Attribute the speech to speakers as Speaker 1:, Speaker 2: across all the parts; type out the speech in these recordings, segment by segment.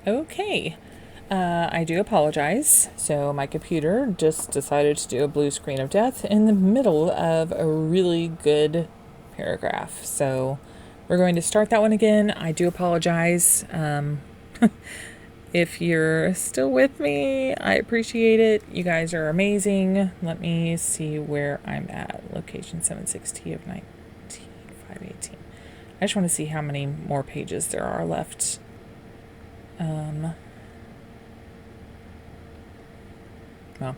Speaker 1: Okay. I do apologize. So my computer just decided to do a blue screen of death in the middle of a really good paragraph. So we're going to start that one again. I do apologize. If you're still with me, I appreciate it. You guys are amazing. Let me see where I'm at. Location 76T of 19518. I just want to see how many more pages there are left. Well,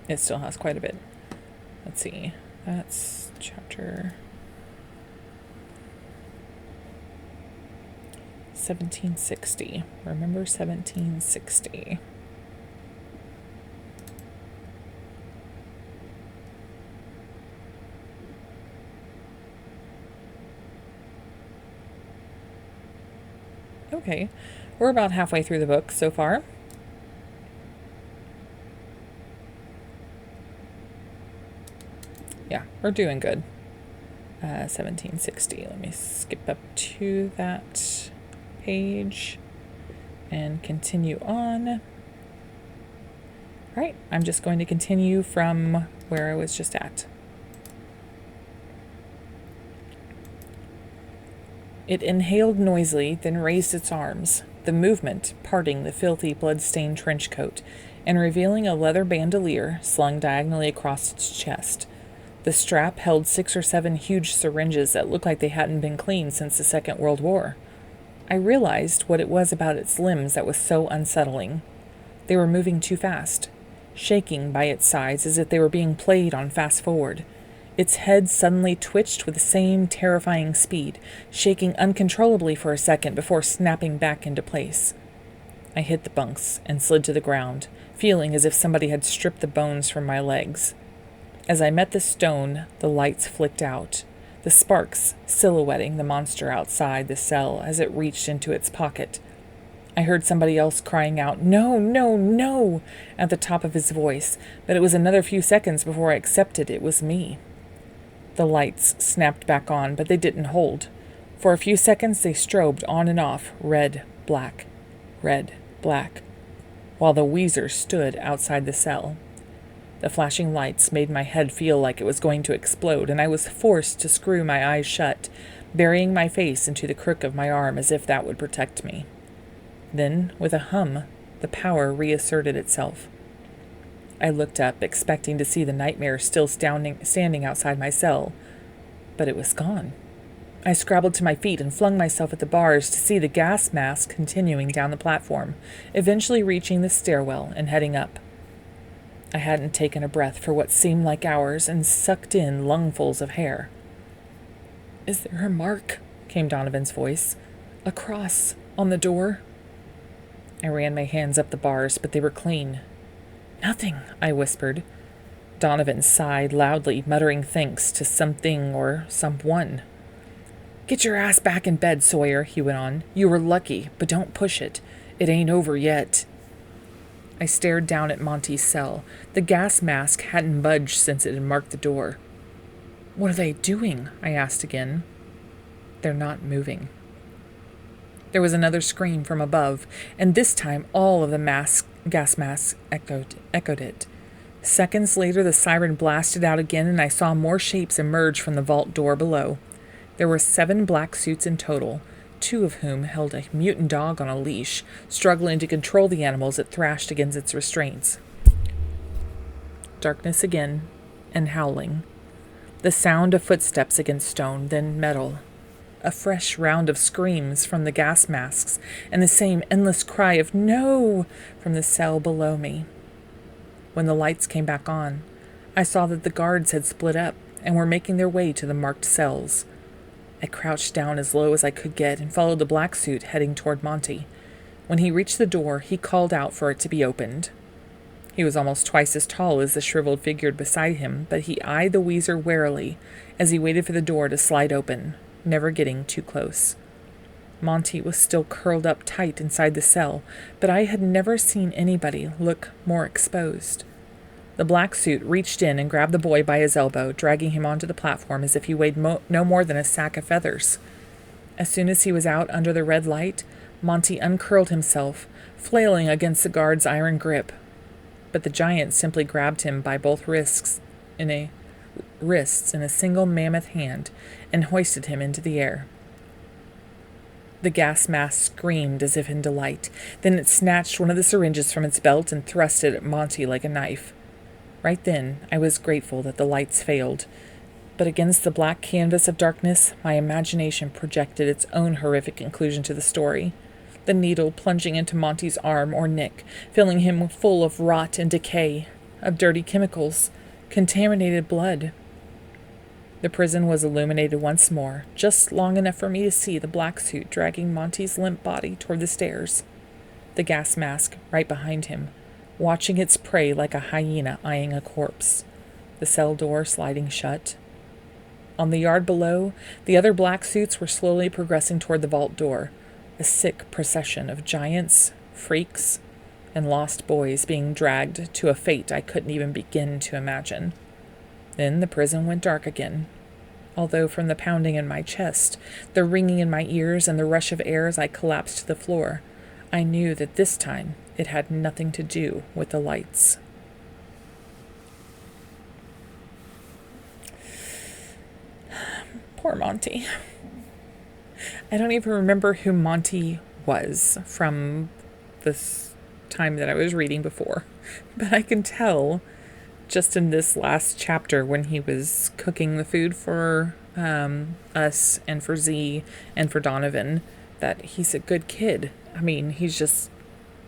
Speaker 1: it still has quite a bit. Let's see. That's chapter 1760. Remember 1760. Okay, we're about halfway through the book so far. Yeah, we're doing good. 1760. Let me skip up to that page and continue on. All right, I'm just going to continue from where I was just at. It inhaled noisily, then raised its arms, the movement parting the filthy, blood-stained trench coat and revealing a leather bandolier slung diagonally across its chest. The strap held 6 or 7 huge syringes that looked like they hadn't been cleaned since the Second World War. I realized what it was about its limbs that was so unsettling. They were moving too fast, shaking by its sides as if they were being played on fast forward. Its head suddenly twitched with the same terrifying speed, shaking uncontrollably for a second before snapping back into place. I hit the bunks and slid to the ground, feeling as if somebody had stripped the bones from my legs. As I met the stone, the lights flicked out, the sparks silhouetting the monster outside the cell as it reached into its pocket. I heard somebody else crying out, "No, no, no," at the top of his voice, but it was another few seconds before I accepted it was me. The lights snapped back on, but they didn't hold. For a few seconds they strobed on and off, red, black, while the Weezer stood outside the cell. The flashing lights made my head feel like it was going to explode, and I was forced to screw my eyes shut, burying my face into the crook of my arm as if that would protect me. Then, with a hum, the power reasserted itself. I looked up, expecting to see the nightmare still standing outside my cell, but it was gone. I scrabbled to my feet and flung myself at the bars to see the gas mask continuing down the platform, eventually reaching the stairwell and heading up. I hadn't taken a breath for what seemed like hours and sucked in lungfuls of hair. "Is there a mark?" came Donovan's voice. "A cross on the door?" I ran my hands up the bars, but they were clean. "Nothing," I whispered. Donovan sighed loudly, muttering thanks to something or someone. "Get your ass back in bed, Sawyer," he went on. "You were lucky, but don't push it. It ain't over yet." I stared down at Monty's cell. The gas mask hadn't budged since it had marked the door. "What are they doing?" I asked again. "They're not moving." There was another scream from above, and this time all of the gas masks echoed it. Seconds later, the siren blasted out again, and I saw more shapes emerge from the vault door below. There were 7 black suits in total, 2 of whom held a mutant dog on a leash, struggling to control the animals that thrashed against its restraints. Darkness again, and howling. The sound of footsteps against stone, then metal. A fresh round of screams from the gas masks, and the same endless cry of "No!" from the cell below me. When the lights came back on, I saw that the guards had split up and were making their way to the marked cells. I crouched down as low as I could get and followed the black suit heading toward Monty. When he reached the door, he called out for it to be opened. He was almost twice as tall as the shriveled figure beside him, but he eyed the Weezer warily as he waited for the door to slide open, never getting too close. Monty was still curled up tight inside the cell, but I had never seen anybody look more exposed. The black suit reached in and grabbed the boy by his elbow, dragging him onto the platform as if he weighed no more than a sack of feathers. As soon as he was out under the red light, Monty uncurled himself, flailing against the guard's iron grip. But the giant simply grabbed him by both wrists in a single mammoth hand and hoisted him into the air. The gas mask screamed as if in delight. Then it snatched one of the syringes from its belt and thrust it at Monty like a knife. Right then, I was grateful that the lights failed. But against the black canvas of darkness, my imagination projected its own horrific conclusion to the story. The needle plunging into Monty's arm or neck, filling him full of rot and decay, of dirty chemicals, contaminated blood. The prison was illuminated once more, just long enough for me to see the black suit dragging Monty's limp body toward the stairs, the gas mask right behind him, watching its prey like a hyena eyeing a corpse, the cell door sliding shut. On the yard below, the other black suits were slowly progressing toward the vault door, a sick procession of giants, freaks, and lost boys being dragged to a fate I couldn't even begin to imagine. Then the prison went dark again, although from the pounding in my chest, the ringing in my ears, and the rush of air as I collapsed to the floor, I knew that this time it had nothing to do with the lights. Poor Monty. I don't even remember who Monty was from this time that I was reading before, but I can tell just in this last chapter when he was cooking the food for us and for Z and for Donovan that he's a good kid. I mean, he's just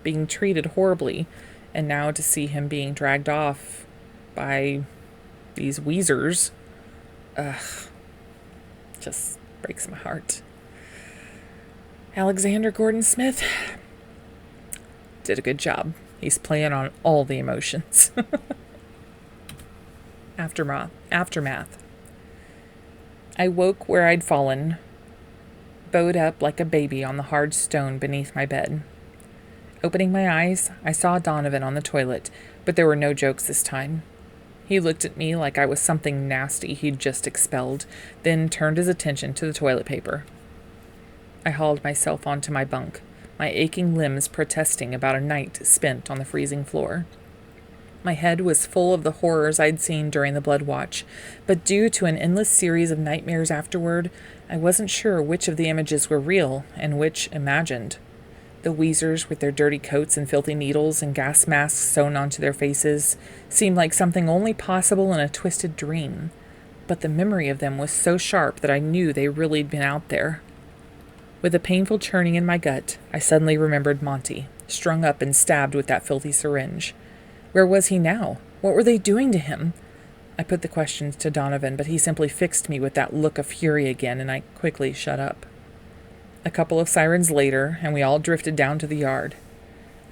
Speaker 1: being treated horribly, and now to see him being dragged off by these Weezers, just breaks my heart. Alexander Gordon Smith did a good job. He's playing on all the emotions. Aftermath. I woke where I'd fallen, bowed up like a baby on the hard stone beneath my bed. Opening my eyes, I saw Donovan on the toilet, but there were no jokes this time. He looked at me like I was something nasty he'd just expelled, then turned his attention to the toilet paper. I hauled myself onto my bunk, my aching limbs protesting about a night spent on the freezing floor. My head was full of the horrors I'd seen during the Blood Watch, but due to an endless series of nightmares afterward, I wasn't sure which of the images were real and which imagined. The Weezers, with their dirty coats and filthy needles and gas masks sewn onto their faces, seemed like something only possible in a twisted dream, but the memory of them was so sharp that I knew they really'd been out there. With a painful churning in my gut, I suddenly remembered Monty, strung up and stabbed with that filthy syringe. Where was he now? What were they doing to him? I put the questions to Donovan, but he simply fixed me with that look of fury again, and I quickly shut up. A couple of sirens later, and we all drifted down to the yard.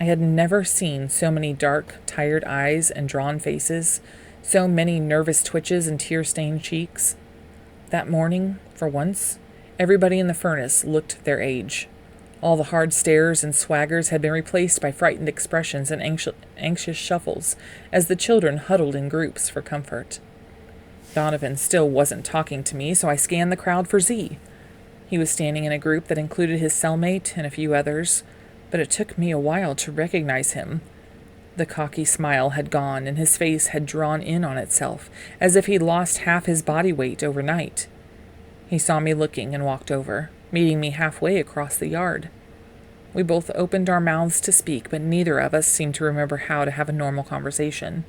Speaker 1: I had never seen so many dark, tired eyes and drawn faces, so many nervous twitches and tear-stained cheeks. That morning, for once, everybody in the furnace looked their age. All the hard stares and swaggers had been replaced by frightened expressions and anxious shuffles as the children huddled in groups for comfort. Donovan still wasn't talking to me, so I scanned the crowd for Z. He was standing in a group that included his cellmate and a few others, but it took me a while to recognize him. The cocky smile had gone, and his face had drawn in on itself, as if he'd lost half his body weight overnight. He saw me looking and walked over, meeting me halfway across the yard. We both opened our mouths to speak, but neither of us seemed to remember how to have a normal conversation.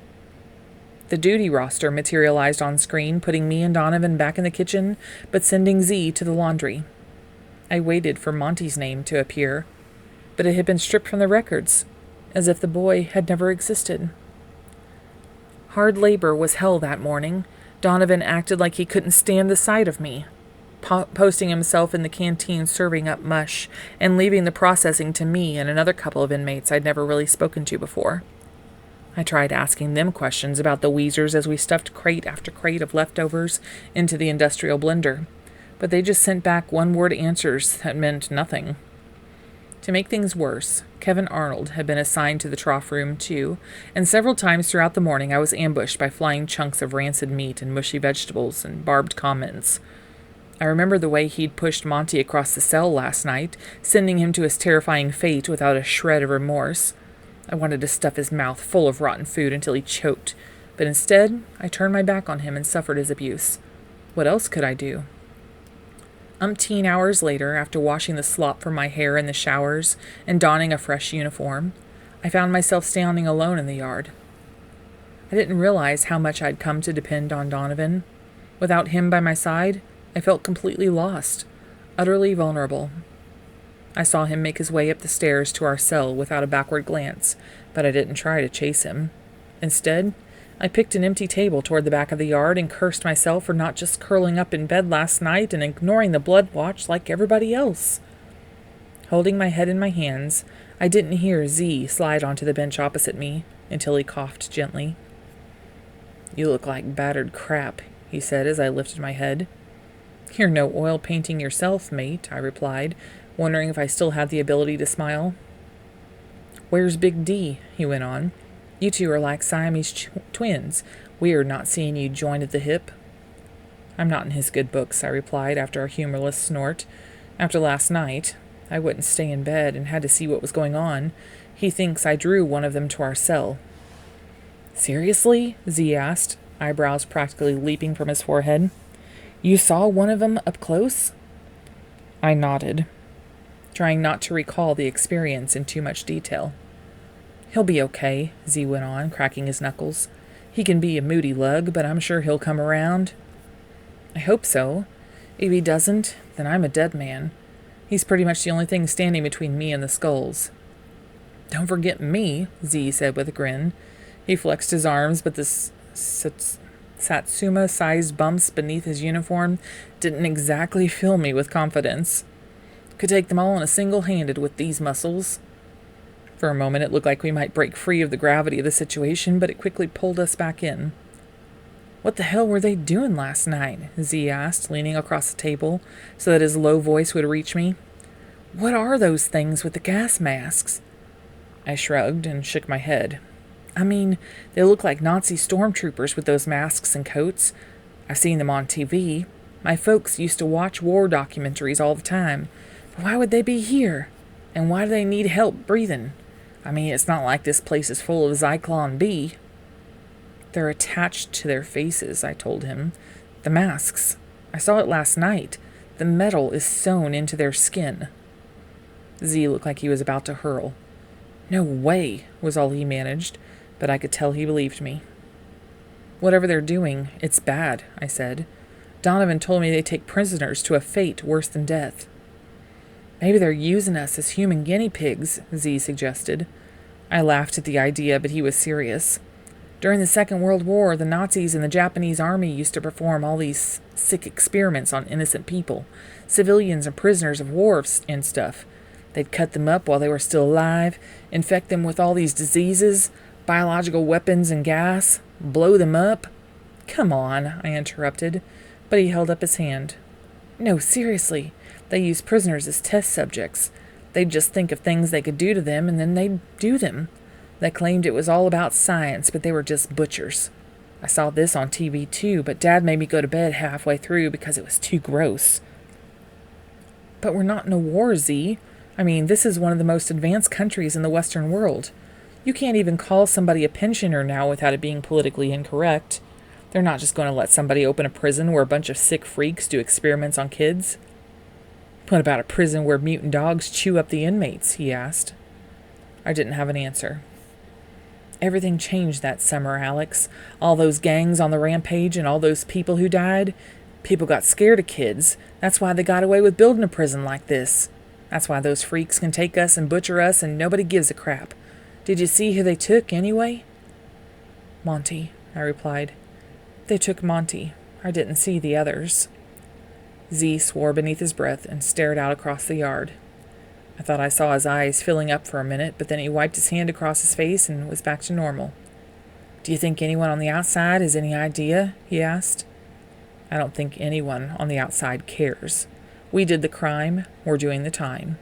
Speaker 1: The duty roster materialized on screen, putting me and Donovan back in the kitchen, but sending Z to the laundry. I waited for Monty's name to appear, but it had been stripped from the records, as if the boy had never existed. Hard labor was hell that morning. Donovan acted like he couldn't stand the sight of me, posting himself in the canteen serving up mush, and leaving the processing to me and another couple of inmates I'd never really spoken to before. I tried asking them questions about the Weezers as we stuffed crate after crate of leftovers into the industrial blender, but they just sent back one-word answers that meant nothing. To make things worse, Kevin Arnold had been assigned to the trough room too, and several times throughout the morning I was ambushed by flying chunks of rancid meat and mushy vegetables and barbed comments. I remember the way he'd pushed Monty across the cell last night, sending him to his terrifying fate without a shred of remorse. I wanted to stuff his mouth full of rotten food until he choked, but instead I turned my back on him and suffered his abuse. What else could I do? Umpteen hours later, after washing the slop from my hair in the showers and donning a fresh uniform, I found myself standing alone in the yard. I didn't realize how much I'd come to depend on Donovan. Without him by my side, I felt completely lost, utterly vulnerable. I saw him make his way up the stairs to our cell without a backward glance, but I didn't try to chase him. Instead, I picked an empty table toward the back of the yard and cursed myself for not just curling up in bed last night and ignoring the blood watch like everybody else. Holding my head in my hands, I didn't hear Z slide onto the bench opposite me until he coughed gently. "You look like battered crap," he said as I lifted my head. "You're no oil painting yourself, mate," I replied, wondering if I still had the ability to smile. "Where's Big D?" he went on. "You two are like Siamese twins. Weird not seeing you joined at the hip." "I'm not in his good books," I replied after a humorless snort. "After last night, I wouldn't stay in bed and had to see what was going on. He thinks I drew one of them to our cell." "Seriously?" Z asked, eyebrows practically leaping from his forehead. "You saw one of them up close?" I nodded, trying not to recall the experience in too much detail. "He'll be okay," Z went on, cracking his knuckles. "He can be a moody lug, but I'm sure he'll come around." "I hope so. If he doesn't, then I'm a dead man. He's pretty much the only thing standing between me and the skulls." "Don't forget me," Z said with a grin. He flexed his arms, but the Satsuma-sized bumps beneath his uniform didn't exactly fill me with confidence. "Could take them all on a single-handed with these muscles." For a moment it looked like we might break free of the gravity of the situation, but it quickly pulled us back in. "What the hell were they doing last night?" Z asked, leaning across the table so that his low voice would reach me. "What are those things with the gas masks?" I shrugged and shook my head. "I mean, they look like Nazi stormtroopers with those masks and coats. I've seen them on TV. My folks used to watch war documentaries all the time. But why would they be here? And why do they need help breathing? I mean, it's not like this place is full of Zyklon B." "They're attached to their faces," I told him. "The masks. I saw it last night. The metal is sewn into their skin." Z looked like he was about to hurl. "No way," was all he managed, but I could tell he believed me. "Whatever they're doing, it's bad," I said. "Donovan told me they take prisoners to a fate worse than death." "Maybe they're using us as human guinea pigs," Z suggested. I laughed at the idea, but he was serious. "During the Second World War, the Nazis and the Japanese army used to perform all these sick experiments on innocent people, civilians and prisoners of war and stuff. They'd cut them up while they were still alive, infect them with all these diseases, biological weapons and gas, blow them up." "Come on," I interrupted, but he held up his hand. "No, seriously. They use prisoners as test subjects. They'd just think of things they could do to them, and then they'd do them. They claimed it was all about science, but they were just butchers. I saw this on TV too, but Dad made me go to bed halfway through because it was too gross." "But we're not in a war, Z. I mean, this is one of the most advanced countries in the Western world. You can't even call somebody a pensioner now without it being politically incorrect. They're not just going to let somebody open a prison where a bunch of sick freaks do experiments on kids." "What about a prison where mutant dogs chew up the inmates?" he asked. I didn't have an answer. "Everything changed that summer, Alex. All those gangs on the rampage and all those people who died. People got scared of kids. That's why they got away with building a prison like this. That's why those freaks can take us and butcher us and nobody gives a crap. Did you see who they took, anyway?" "Monty," I replied. "They took Monty. I didn't see the others." Z swore beneath his breath and stared out across the yard. I thought I saw his eyes filling up for a minute, but then he wiped his hand across his face and was back to normal. "Do you think anyone on the outside has any idea?" he asked. "I don't think anyone on the outside cares. We did the crime, we're doing the time.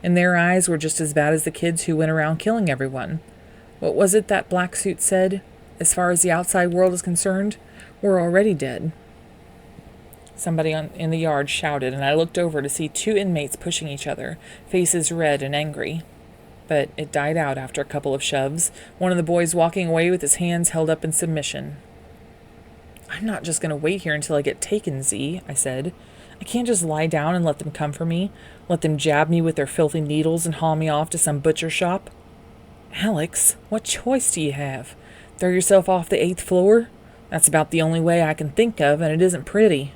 Speaker 1: In their eyes, we're just as bad as the kids who went around killing everyone. What was it that Black Suit said? As far as the outside world is concerned, we're already dead." In the yard shouted, and I looked over to see two inmates pushing each other, faces red and angry. But it died out after a couple of shoves, one of the boys walking away with his hands held up in submission. "I'm not just going to wait here until I get taken, Z," I said. "I can't just lie down and let them come for me, let them jab me with their filthy needles and haul me off to some butcher shop." "Alex, what choice do you have? Throw yourself off the 8th floor? That's about the only way I can think of, and it isn't pretty."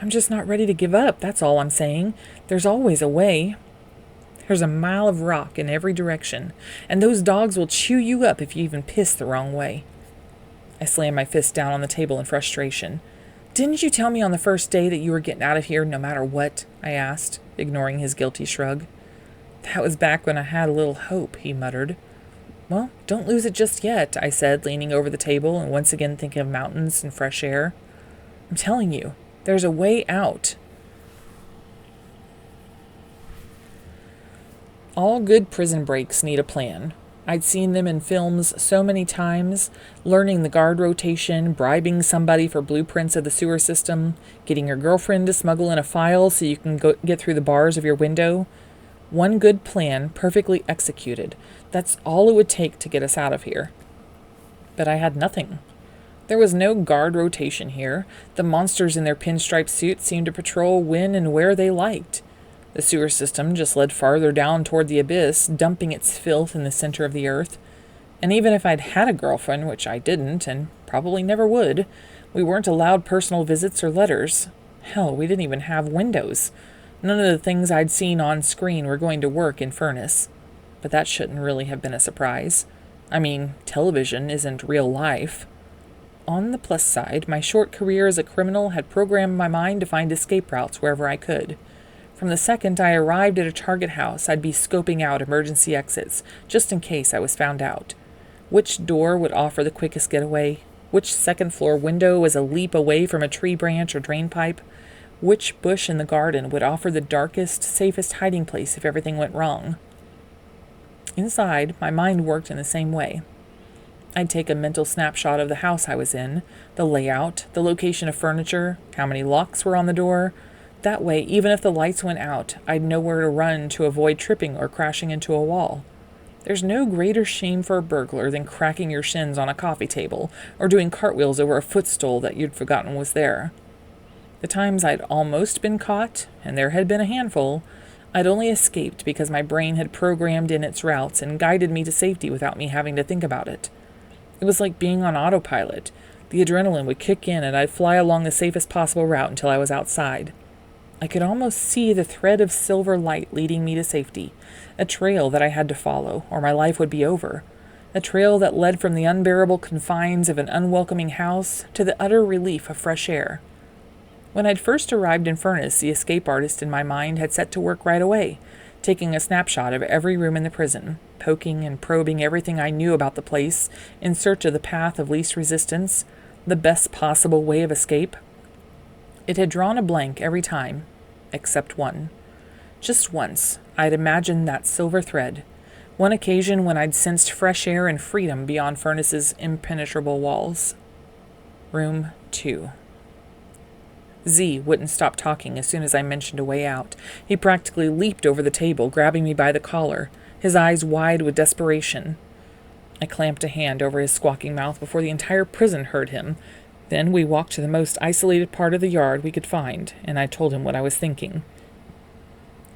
Speaker 1: "I'm just not ready to give up, that's all I'm saying. There's always a way." "There's a mile of rock in every direction, and those dogs will chew you up if you even piss the wrong way." I slammed my fist down on the table in frustration. "Didn't you tell me on the first day that you were getting out of here no matter what?" I asked, ignoring his guilty shrug. "That was back when I had a little hope," he muttered. "Well, don't lose it just yet," I said, leaning over the table and once again thinking of mountains and fresh air. "I'm telling you, there's a way out." All good prison breaks need a plan. I'd seen them in films so many times, learning the guard rotation, bribing somebody for blueprints of the sewer system, getting your girlfriend to smuggle in a file so you can get through the bars of your window. One good plan, perfectly executed. That's all it would take to get us out of here. But I had nothing. There was no guard rotation here. The monsters in their pinstripe suits seemed to patrol when and where they liked. The sewer system just led farther down toward the abyss, dumping its filth in the center of the earth. And even if I'd had a girlfriend, which I didn't, and probably never would, we weren't allowed personal visits or letters. Hell, we didn't even have windows. None of the things I'd seen on screen were going to work in Furnace. But that shouldn't really have been a surprise. I mean, television isn't real life. On the plus side, my short career as a criminal had programmed my mind to find escape routes wherever I could. From the second I arrived at a target house, I'd be scoping out emergency exits, just in case I was found out. Which door would offer the quickest getaway? Which second-floor window was a leap away from a tree branch or drain pipe? Which bush in the garden would offer the darkest, safest hiding place if everything went wrong? Inside, my mind worked in the same way. I'd take a mental snapshot of the house I was in, the layout, the location of furniture, how many locks were on the door. That way, even if the lights went out, I'd know where to run to avoid tripping or crashing into a wall. There's no greater shame for a burglar than cracking your shins on a coffee table or doing cartwheels over a footstool that you'd forgotten was there. The times I'd almost been caught, and there had been a handful, I'd only escaped because my brain had programmed in its routes and guided me to safety without me having to think about it. It was like being on autopilot. The adrenaline would kick in and I'd fly along the safest possible route until I was outside. I could almost see the thread of silver light leading me to safety, a trail that I had to follow, or my life would be over, a trail that led from the unbearable confines of an unwelcoming house to the utter relief of fresh air. When I'd first arrived in Furnace, the escape artist in my mind had set to work right away, taking a snapshot of every room in the prison, poking and probing everything I knew about the place in search of the path of least resistance, the best possible way of escape. It had drawn a blank every time, except one. Just once, I'd imagined that silver thread, one occasion when I'd sensed fresh air and freedom beyond Furnace's impenetrable walls. Room 2. Z wouldn't stop talking as soon as I mentioned a way out. He practically leaped over the table, grabbing me by the collar, his eyes wide with desperation. I clamped a hand over his squawking mouth before the entire prison heard him. Then we walked to the most isolated part of the yard we could find, and I told him what I was thinking.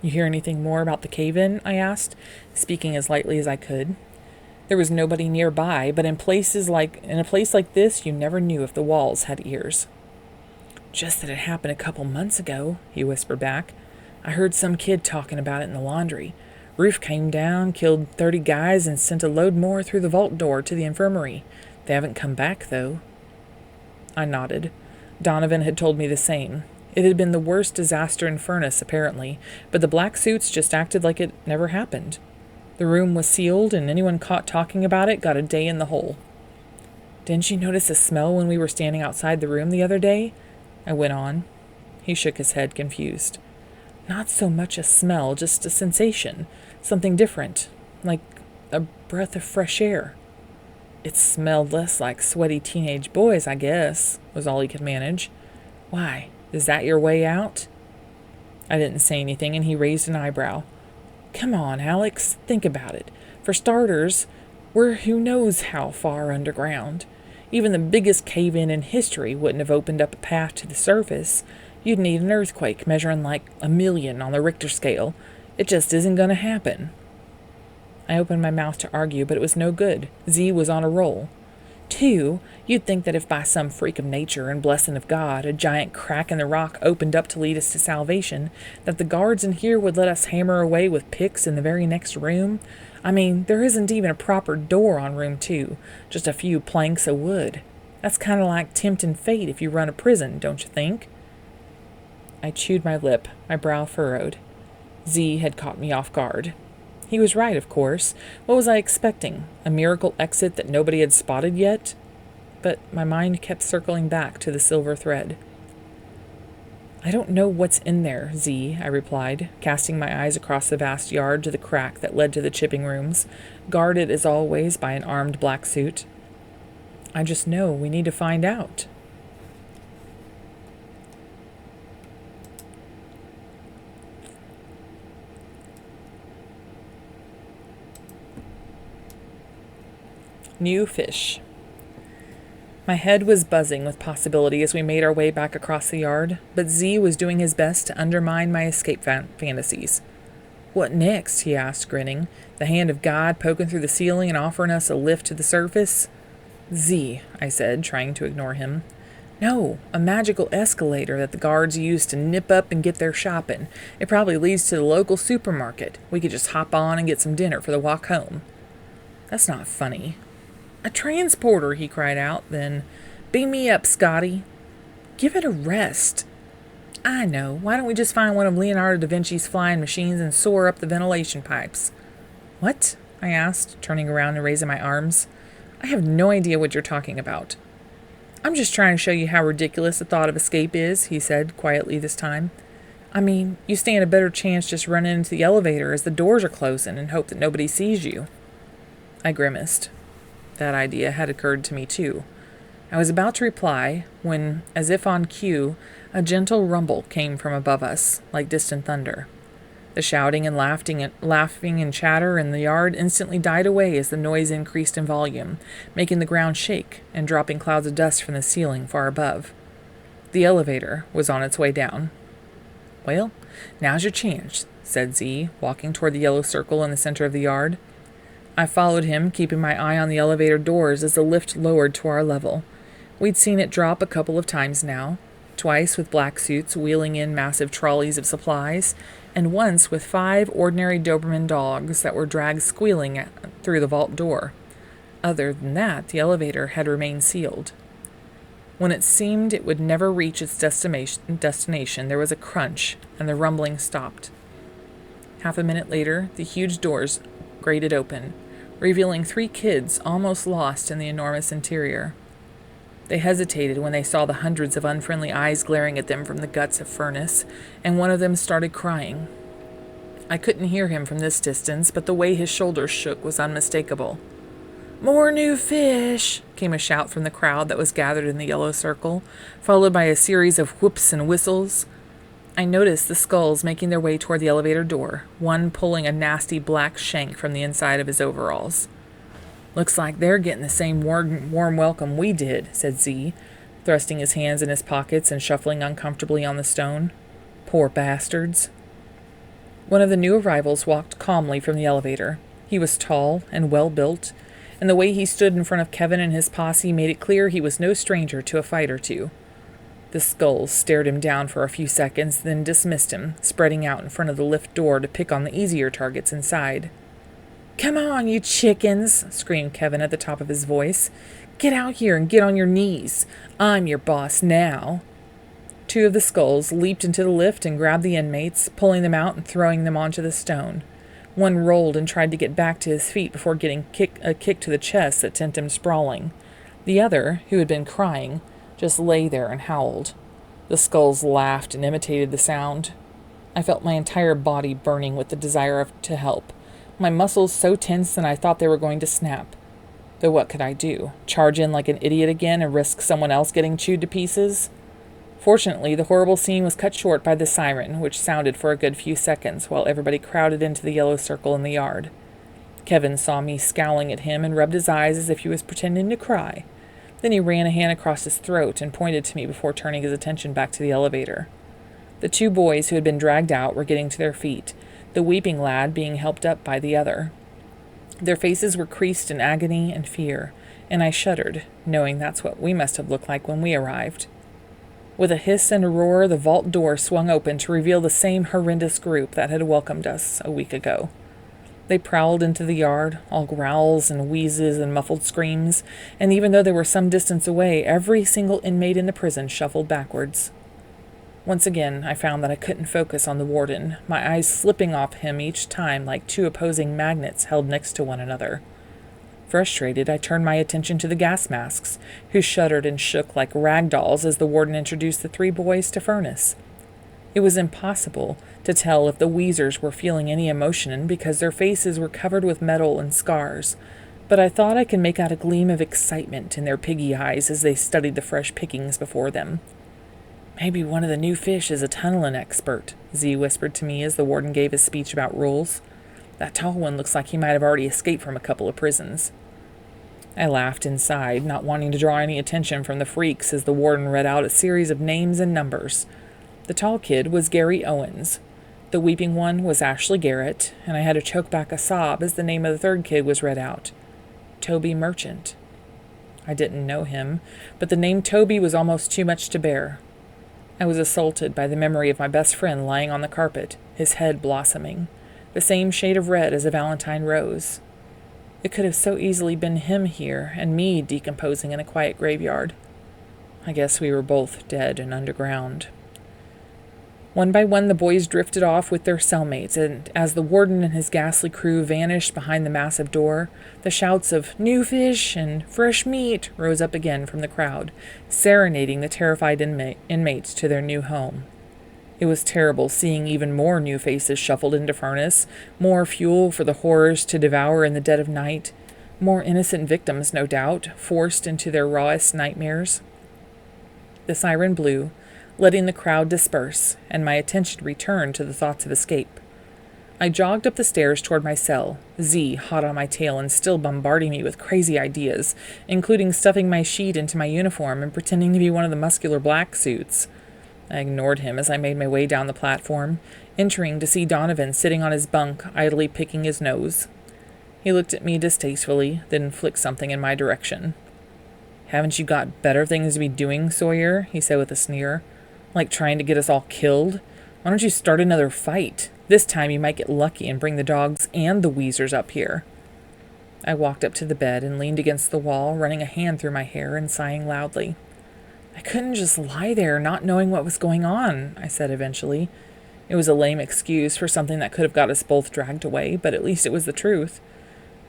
Speaker 1: "You hear anything more about the cave-in?" I asked, speaking as lightly as I could. There was nobody nearby, but in a place like this, you never knew if the walls had ears. "Just that it happened a couple months ago," he whispered back. "I heard some kid talking about it in the laundry. Roof came down, killed 30 guys, and sent a load more through the vault door to the infirmary. They haven't come back, though." I nodded. Donovan had told me the same. It had been the worst disaster in Furnace, apparently, but the black suits just acted like it never happened. The room was sealed, and anyone caught talking about it got a day in the hole. "Didn't you notice a smell when we were standing outside the room the other day?" I went on. He shook his head, confused. "Not so much a smell, just a sensation. Something different. Like a breath of fresh air." "It smelled less like sweaty teenage boys, I guess," was all he could manage. "Why? Is that your way out?" I didn't say anything, and he raised an eyebrow. "Come on, Alex, think about it. For starters, we're who knows how far underground. Even the biggest cave-in history wouldn't have opened up a path to the surface. You'd need an earthquake measuring like 1,000,000 on the Richter scale. It just isn't going to happen." I opened my mouth to argue, but it was no good. Z was on a roll. "Two, you'd think that if by some freak of nature and blessing of God a giant crack in the rock opened up to lead us to salvation, that the guards in here would let us hammer away with picks in the very next room. I mean, there isn't even a proper door on room 2, just a few planks of wood. That's kind of like tempting fate if you run a prison, don't you think?" I chewed my lip, my brow furrowed. Z had caught me off guard. He was right, of course. What was I expecting? A miracle exit that nobody had spotted yet? But my mind kept circling back to the silver thread. "I don't know what's in there, Z," I replied, casting my eyes across the vast yard to the crack that led to the chipping rooms, guarded as always by an armed black suit. "I just know we need to find out." New fish. My head was buzzing with possibility as we made our way back across the yard, but Z was doing his best to undermine my escape fantasies. "What next?" he asked, grinning, "the hand of God poking through the ceiling and offering us a lift to the surface?" "Z," I said, trying to ignore him. "No, a magical escalator that the guards use to nip up and get their shopping. It probably leads to the local supermarket. We could just hop on and get some dinner for the walk home." "That's not funny." "A transporter," he cried out, then, "Beam me up, Scotty." "Give it a rest." "I know. Why don't we just find one of Leonardo da Vinci's flying machines and soar up the ventilation pipes?" "What?" I asked, turning around and raising my arms. "I have no idea what you're talking about." "I'm just trying to show you how ridiculous the thought of escape is," he said, quietly this time. "I mean, you stand a better chance just running into the elevator as the doors are closing and hope that nobody sees you." I grimaced. That idea had occurred to me, too. I was about to reply when, as if on cue, a gentle rumble came from above us, like distant thunder. The shouting and laughing and chatter in the yard instantly died away as the noise increased in volume, making the ground shake and dropping clouds of dust from the ceiling far above. The elevator was on its way down. "Well, now's your chance," said Z, walking toward the yellow circle in the center of the yard. I followed him, keeping my eye on the elevator doors as the lift lowered to our level. We'd seen it drop a couple of times now, twice with black suits wheeling in massive trolleys of supplies, and once with 5 ordinary Doberman dogs that were dragged squealing through the vault door. Other than that, the elevator had remained sealed. When it seemed it would never reach its destination, there was a crunch, and the rumbling stopped. Half a minute later, the huge doors grated open, revealing 3 kids almost lost in the enormous interior. They hesitated when they saw the hundreds of unfriendly eyes glaring at them from the guts of furnace, and one of them started crying. I couldn't hear him from this distance, but the way his shoulders shook was unmistakable. "More new fish!" came a shout from the crowd that was gathered in the yellow circle, followed by a series of whoops and whistles. I noticed the skulls making their way toward the elevator door, one pulling a nasty black shank from the inside of his overalls. "Looks like they're getting the same warm welcome we did," said Z, thrusting his hands in his pockets and shuffling uncomfortably on the stone. "Poor bastards." One of the new arrivals walked calmly from the elevator. He was tall and well-built, and the way he stood in front of Kevin and his posse made it clear he was no stranger to a fight or two. The skulls stared him down for a few seconds, then dismissed him, spreading out in front of the lift door to pick on the easier targets inside. "Come on, you chickens!" screamed Kevin at the top of his voice. "Get out here and get on your knees. I'm your boss now." 2 of the skulls leaped into the lift and grabbed the inmates, pulling them out and throwing them onto the stone. One rolled and tried to get back to his feet before getting a kick to the chest that sent him sprawling. The other, who had been crying, just lay there and howled. The skulls laughed and imitated the sound. I felt my entire body burning with the desire to help, my muscles so tense that I thought they were going to snap. Though what could I do? Charge in like an idiot again and risk someone else getting chewed to pieces? Fortunately, the horrible scene was cut short by the siren, which sounded for a good few seconds while everybody crowded into the yellow circle in the yard. Kevin saw me scowling at him and rubbed his eyes as if he was pretending to cry. Then he ran a hand across his throat and pointed to me before turning his attention back to the elevator. The two boys who had been dragged out were getting to their feet, the weeping lad being helped up by the other. Their faces were creased in agony and fear, and I shuddered, knowing that's what we must have looked like when we arrived. With a hiss and a roar, the vault door swung open to reveal the same horrendous group that had welcomed us a week ago. They prowled into the yard, all growls and wheezes and muffled screams, and even though they were some distance away, every single inmate in the prison shuffled backwards. Once again, I found that I couldn't focus on the warden, my eyes slipping off him each time like two opposing magnets held next to one another. Frustrated, I turned my attention to the gas masks, who shuddered and shook like rag dolls as the warden introduced the three boys to Furnace. It was impossible to tell if the Weezers were feeling any emotion because their faces were covered with metal and scars, but I thought I could make out a gleam of excitement in their piggy eyes as they studied the fresh pickings before them. "Maybe one of the new fish is a tunneling expert," Z whispered to me as the warden gave his speech about rules. "That tall one looks like he might have already escaped from a couple of prisons." I laughed inside, not wanting to draw any attention from the freaks as the warden read out a series of names and numbers. The tall kid was Gary Owens. The weeping one was Ashley Garrett, and I had to choke back a sob as the name of the third kid was read out. Toby Merchant. I didn't know him, but the name Toby was almost too much to bear. I was assaulted by the memory of my best friend lying on the carpet, his head blossoming, the same shade of red as a Valentine rose. It could have so easily been him here, and me decomposing in a quiet graveyard. I guess we were both dead and underground. One by one the boys drifted off with their cellmates, and as the warden and his ghastly crew vanished behind the massive door, the shouts of "new fish" and "fresh meat" rose up again from the crowd, serenading the terrified inmates to their new home. It was terrible seeing even more new faces shuffled into Furnace, more fuel for the horrors to devour in the dead of night, more innocent victims, no doubt, forced into their rawest nightmares. The siren blew, letting the crowd disperse, and my attention returned to the thoughts of escape. I jogged up the stairs toward my cell, Z hot on my tail and still bombarding me with crazy ideas, including stuffing my sheet into my uniform and pretending to be one of the muscular black suits. I ignored him as I made my way down the platform, entering to see Donovan sitting on his bunk, idly picking his nose. He looked at me distastefully, then flicked something in my direction. "Haven't you got better things to be doing, Sawyer?" he said with a sneer. "Like trying to get us all killed? Why don't you start another fight? This time you might get lucky and bring the dogs and the Weezers up here." I walked up to the bed and leaned against the wall, running a hand through my hair and sighing loudly. "I couldn't just lie there not knowing what was going on," I said eventually. It was a lame excuse for something that could have got us both dragged away, but at least it was the truth.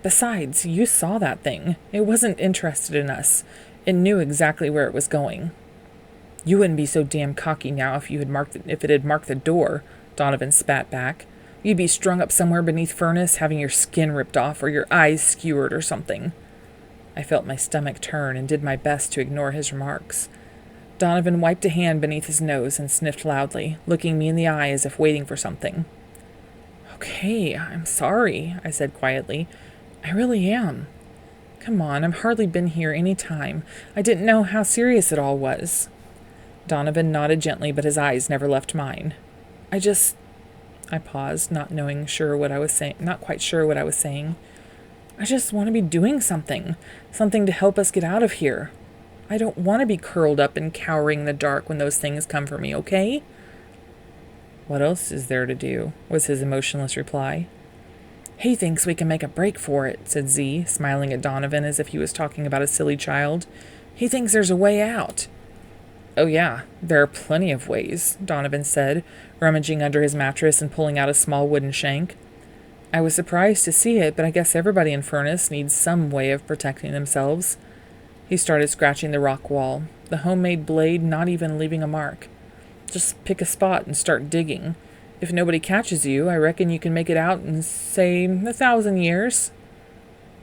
Speaker 1: Besides, you saw that thing. It wasn't interested in us. It knew exactly where it was going. "You wouldn't be so damn cocky now if it had marked the door," Donovan spat back. "You'd be strung up somewhere beneath Furnace, having your skin ripped off or your eyes skewered or something." I felt my stomach turn and did my best to ignore his remarks. Donovan wiped a hand beneath his nose and sniffed loudly, looking me in the eye as if waiting for something. "Okay, I'm sorry," I said quietly. "I really am. Come on, I've hardly been here any time. I didn't know how serious it all was." Donovan nodded gently, but his eyes never left mine. I paused, not quite sure what I was saying. "I just want to be doing something to help us get out of here. I don't want to be curled up and cowering in the dark when those things come for me, okay?" "What else is there to do?" was his emotionless reply. "He thinks we can make a break for it," said Z, smiling at Donovan as if he was talking about a silly child. "He thinks there's a way out." "Oh yeah, there are plenty of ways," Donovan said, rummaging under his mattress and pulling out a small wooden shank. I was surprised to see it, but I guess everybody in Furnace needs some way of protecting themselves. He started scratching the rock wall, the homemade blade not even leaving a mark. "Just pick a spot and start digging. If nobody catches you, I reckon you can make it out in, say, 1,000 years."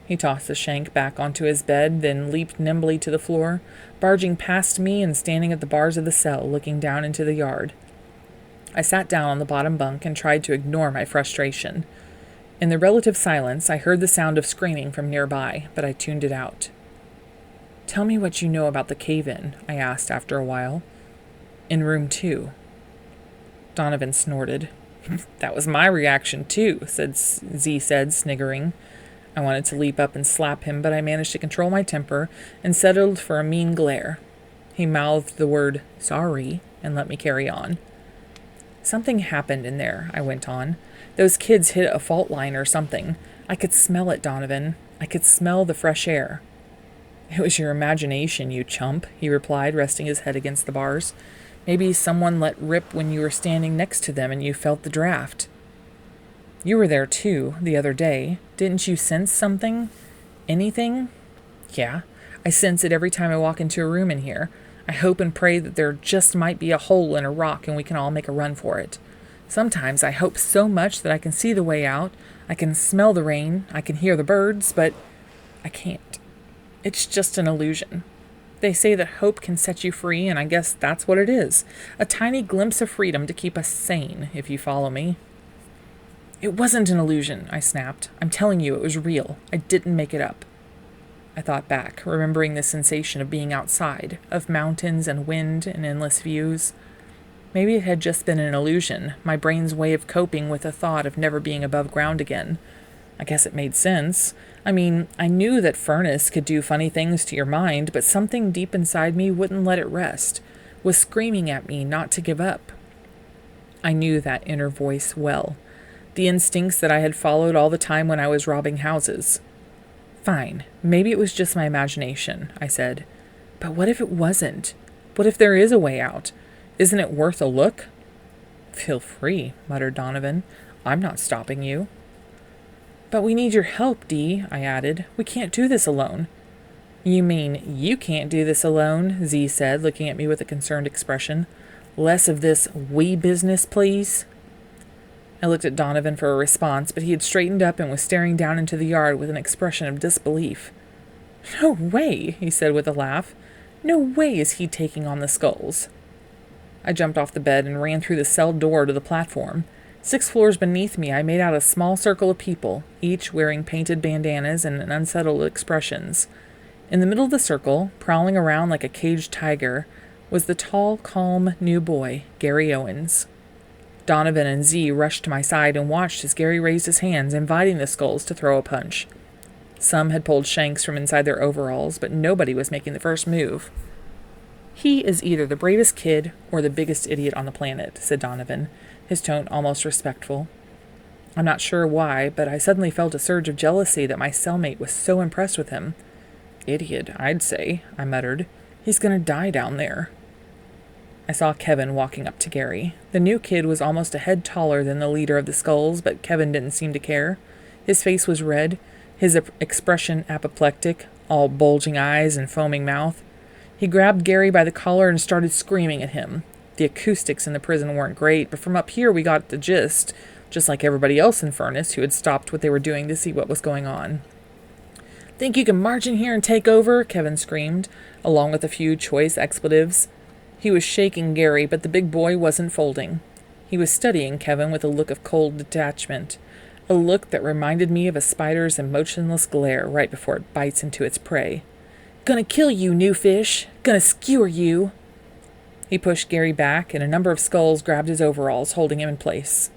Speaker 1: He tossed the shank back onto his bed, then leaped nimbly to the floor, barging past me and standing at the bars of the cell, looking down into the yard. I sat down on the bottom bunk and tried to ignore my frustration. In the relative silence, I heard the sound of screaming from nearby, but I tuned it out. "Tell me what you know about the cave-in," I asked after a while. "In room 2. Donovan snorted. "That was my reaction, too," Z said, sniggering. I wanted to leap up and slap him, but I managed to control my temper and settled for a mean glare. He mouthed the word "sorry" and let me carry on. "Something happened in there," I went on. "Those kids hit a fault line or something. I could smell it, Donovan. I could smell the fresh air." "It was your imagination, you chump," he replied, resting his head against the bars. "Maybe someone let rip when you were standing next to them and you felt the draft." "You were there too, the other day. Didn't you sense something? Anything?" "Yeah, I sense it every time I walk into a room in here. I hope and pray that there just might be a hole in a rock and we can all make a run for it. Sometimes I hope so much that I can see the way out. I can smell the rain. I can hear the birds, but I can't. It's just an illusion. They say that hope can set you free, and I guess that's what it is. A tiny glimpse of freedom to keep us sane, if you follow me." "It wasn't an illusion," I snapped. "I'm telling you, it was real. I didn't make it up." I thought back, remembering the sensation of being outside, of mountains and wind and endless views. Maybe it had just been an illusion, my brain's way of coping with the thought of never being above ground again. I guess it made sense. I mean, I knew that Furnace could do funny things to your mind, but something deep inside me wouldn't let it rest, was screaming at me not to give up. I knew that inner voice well. The instincts that I had followed all the time when I was robbing houses. "Fine, maybe it was just my imagination," I said. "But what if it wasn't? What if there is a way out? Isn't it worth a look?" "Feel free," muttered Donovan. "I'm not stopping you." "But we need your help, Dee," I added. "We can't do this alone." "You mean you can't do this alone?" Z said, looking at me with a concerned expression. "Less of this we business, please." I looked at Donovan for a response, but he had straightened up and was staring down into the yard with an expression of disbelief. "No way," he said with a laugh. "No way is he taking on the skulls." I jumped off the bed and ran through the cell door to the platform. 6 floors beneath me, I made out a small circle of people, each wearing painted bandanas and unsettled expressions. In the middle of the circle, prowling around like a caged tiger, was the tall, calm new boy, Gary Owens. Donovan and Z rushed to my side and watched as Gary raised his hands, inviting the skulls to throw a punch. Some had pulled shanks from inside their overalls, but nobody was making the first move. "He is either the bravest kid or the biggest idiot on the planet," said Donovan, his tone almost respectful. I'm not sure why, but I suddenly felt a surge of jealousy that my cellmate was so impressed with him. "Idiot, I'd say," I muttered. "He's going to die down there." I saw Kevin walking up to Gary. The new kid was almost a head taller than the leader of the skulls, but Kevin didn't seem to care. His face was red, his expression apoplectic, all bulging eyes and foaming mouth. He grabbed Gary by the collar and started screaming at him. The acoustics in the prison weren't great, but from up here we got the gist, just like everybody else in Furnace who had stopped what they were doing to see what was going on. "Think you can march in here and take over?" Kevin screamed, along with a few choice expletives. He was shaking Gary, but the big boy wasn't folding. He was studying Kevin with a look of cold detachment, a look that reminded me of a spider's emotionless glare right before it bites into its prey. "Gonna kill you, new fish! Gonna skewer you!" He pushed Gary back, and a number of skulls grabbed his overalls, holding him in place.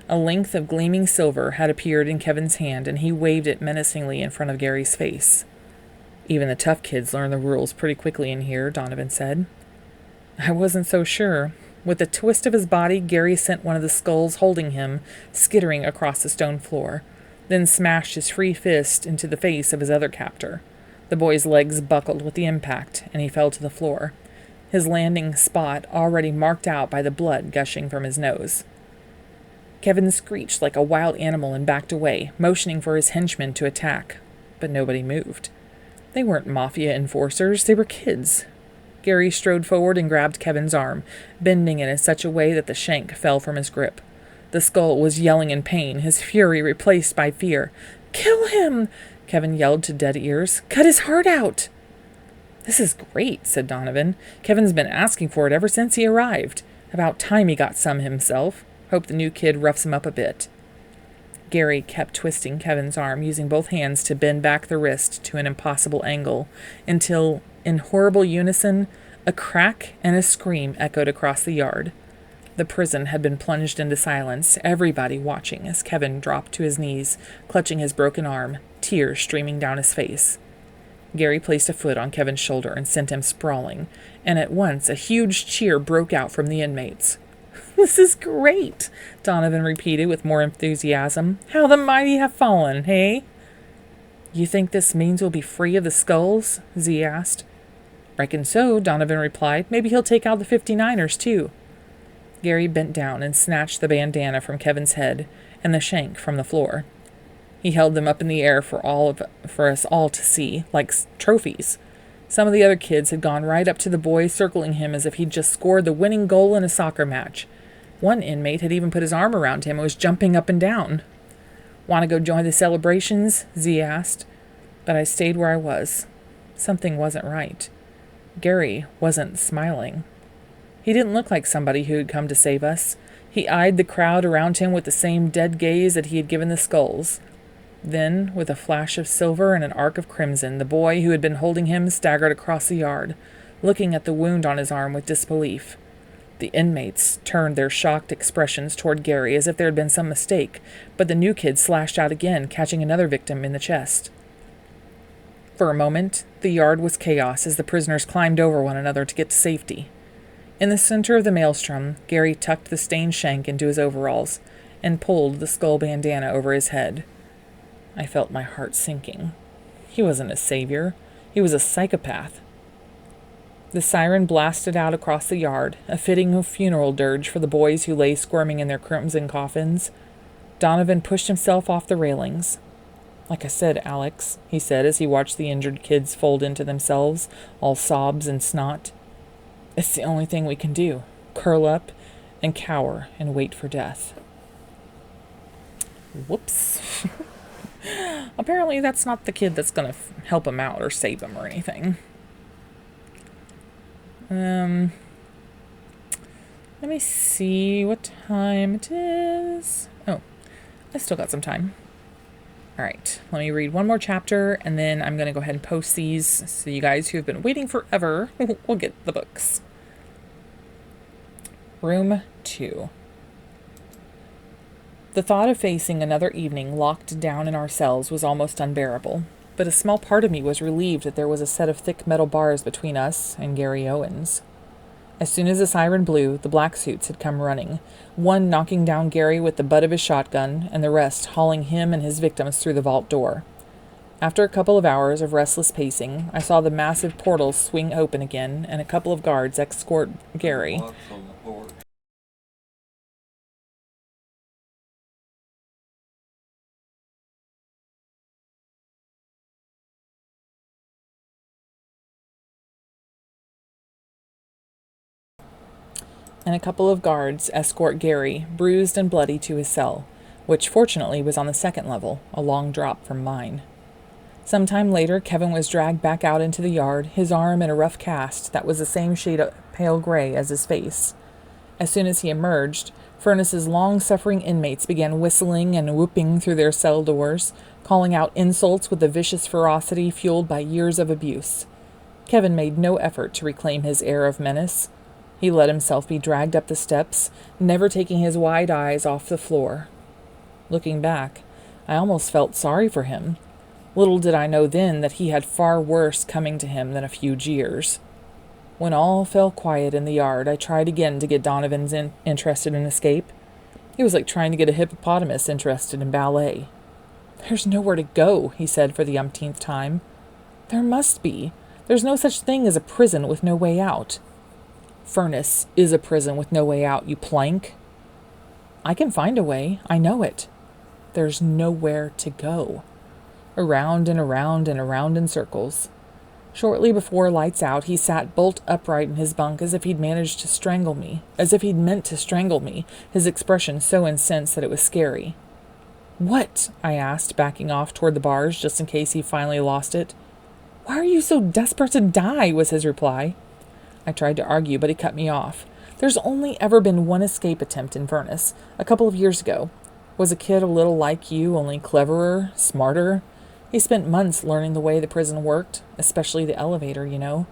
Speaker 1: A length of gleaming silver had appeared in Kevin's hand, and he waved it menacingly in front of Gary's face. "Even the tough kids learn the rules pretty quickly in here," Donovan said. I wasn't so sure. With a twist of his body, Gary sent one of the skulls holding him skittering across the stone floor, then smashed his free fist into the face of his other captor. The boy's legs buckled with the impact, and he fell to the floor, his landing spot already marked out by the blood gushing from his nose. Kevin screeched like a wild animal and backed away, motioning for his henchmen to attack, but nobody moved. They weren't mafia enforcers, they were kids. Gary strode forward and grabbed Kevin's arm, bending it in such a way that the shank fell from his grip. The skull was yelling in pain, his fury replaced by fear. Kill him! Kevin yelled to dead ears. Cut his heart out! This is great, said Donovan. Kevin's been asking for it ever since he arrived. About time he got some himself. Hope the new kid roughs him up a bit. Gary kept twisting Kevin's arm, using both hands to bend back the wrist to an impossible angle, until, in horrible unison, a crack and a scream echoed across the yard. The prison had been plunged into silence, everybody watching as Kevin dropped to his knees, clutching his broken arm, tears streaming down his face. Gary placed a foot on Kevin's shoulder and sent him sprawling, and at once a huge cheer broke out from the inmates. This is great, Donovan repeated with more enthusiasm. How the mighty have fallen, hey? You think this means we'll be free of the skulls? Z asked. Reckon so, Donovan replied. Maybe he'll take out the 59ers, too. Gary bent down and snatched the bandana from Kevin's head and the shank from the floor. He held them up in the air for us all to see, like trophies. Some of the other kids had gone right up to the boy, circling him as if he'd just scored the winning goal in a soccer match. One inmate had even put his arm around him and was jumping up and down. Want to go join the celebrations? Z asked. But I stayed where I was. Something wasn't right. Gary wasn't smiling. He didn't look like somebody who had come to save us. He eyed the crowd around him with the same dead gaze that he had given the skulls. Then, with a flash of silver and an arc of crimson, the boy who had been holding him staggered across the yard, looking at the wound on his arm with disbelief. The inmates turned their shocked expressions toward Gary as if there had been some mistake, but the new kid slashed out again, catching another victim in the chest. For a moment, the yard was chaos as the prisoners climbed over one another to get to safety. In the center of the maelstrom, Gary tucked the stained shank into his overalls and pulled the skull bandana over his head. I felt my heart sinking. He wasn't a savior. He was a psychopath. The siren blasted out across the yard, a fitting funeral dirge for the boys who lay squirming in their crimson coffins. Donovan pushed himself off the railings. Like I said, Alex, he said as he watched the injured kids fold into themselves, all sobs and snot. It's the only thing we can do. Curl up and cower and wait for death. Whoops. Apparently that's not the kid that's going to help him out or save him or anything. Let me see what time it is. Oh, I still got some time. All right, let me read one more chapter, and then I'm going to go ahead and post these so you guys who have been waiting forever will get the books. Room 2. The thought of facing another evening locked down in our cells was almost unbearable, but a small part of me was relieved that there was a set of thick metal bars between us and Gary Owens. As soon as the siren blew, the black suits had come running, one knocking down Gary with the butt of his shotgun, and the rest hauling him and his victims through the vault door. After a couple of hours of restless pacing, I saw the massive portals swing open again, and a couple of guards escort Gary. Escort Gary, bruised and bloody, to his cell, which fortunately was on the second level, a long drop from mine. Some time later, Kevin was dragged back out into the yard, his arm in a rough cast that was the same shade of pale gray as his face. As soon as he emerged, Furness's long-suffering inmates began whistling and whooping through their cell doors, calling out insults with a vicious ferocity fueled by years of abuse. Kevin made no effort to reclaim his air of menace. He let himself be dragged up the steps, never taking his wide eyes off the floor. Looking back, I almost felt sorry for him. Little did I know then that he had far worse coming to him than a few jeers. When all fell quiet in the yard, I tried again to get Donovan interested in escape. It was like trying to get a hippopotamus interested in ballet. There's nowhere to go, he said for the umpteenth time. There must be. There's no such thing as a prison with no way out. Furness is a prison with no way out, you plank. I can find a way. I know it. There's nowhere to go. Around and around and around in circles. Shortly before lights out, he sat bolt upright in his bunk as if he'd managed to strangle me, as if he'd meant to strangle me, his expression so incensed that it was scary. What? I asked, backing off toward the bars just in case he finally lost it. Why are you so desperate to die? Was his reply. I tried to argue, but he cut me off. There's only ever been one escape attempt in Vernus, a couple of years ago. Was a kid a little like you, only cleverer, smarter? He spent months learning the way the prison worked, especially the elevator, you know.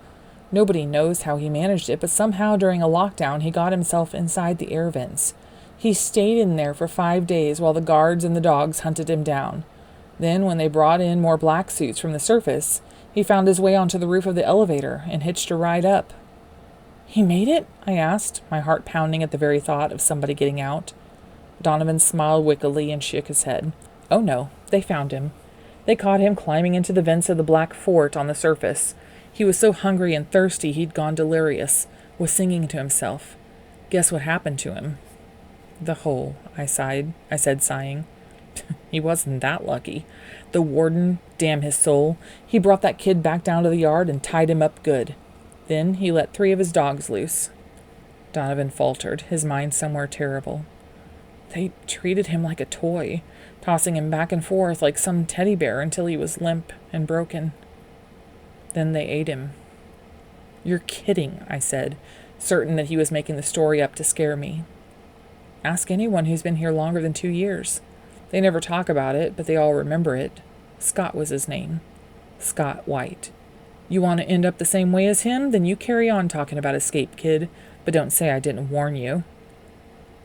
Speaker 1: Nobody knows how he managed it, but somehow during a lockdown he got himself inside the air vents. He stayed in there for 5 days while the guards and the dogs hunted him down. Then, when they brought in more black suits from the surface, he found his way onto the roof of the elevator and hitched a ride up. He made it? I asked, my heart pounding at the very thought of somebody getting out. Donovan smiled wickedly and shook his head. Oh no, they found him. They caught him climbing into the vents of the Black Fort on the surface. He was so hungry and thirsty he'd gone delirious, was singing to himself. Guess what happened to him? The hole, I said, sighing. He wasn't that lucky. The warden, damn his soul, he brought that kid back down to the yard and tied him up good. Then he let 3 of his dogs loose. Donovan faltered, his mind somewhere terrible. They treated him like a toy, tossing him back and forth like some teddy bear until he was limp and broken. Then they ate him. You're kidding, I said, certain that he was making the story up to scare me. Ask anyone who's been here longer than 2 years. They never talk about it, but they all remember it. Scott was his name. Scott White. You want to end up the same way as him? Then you carry on talking about escape, kid, but don't say I didn't warn you.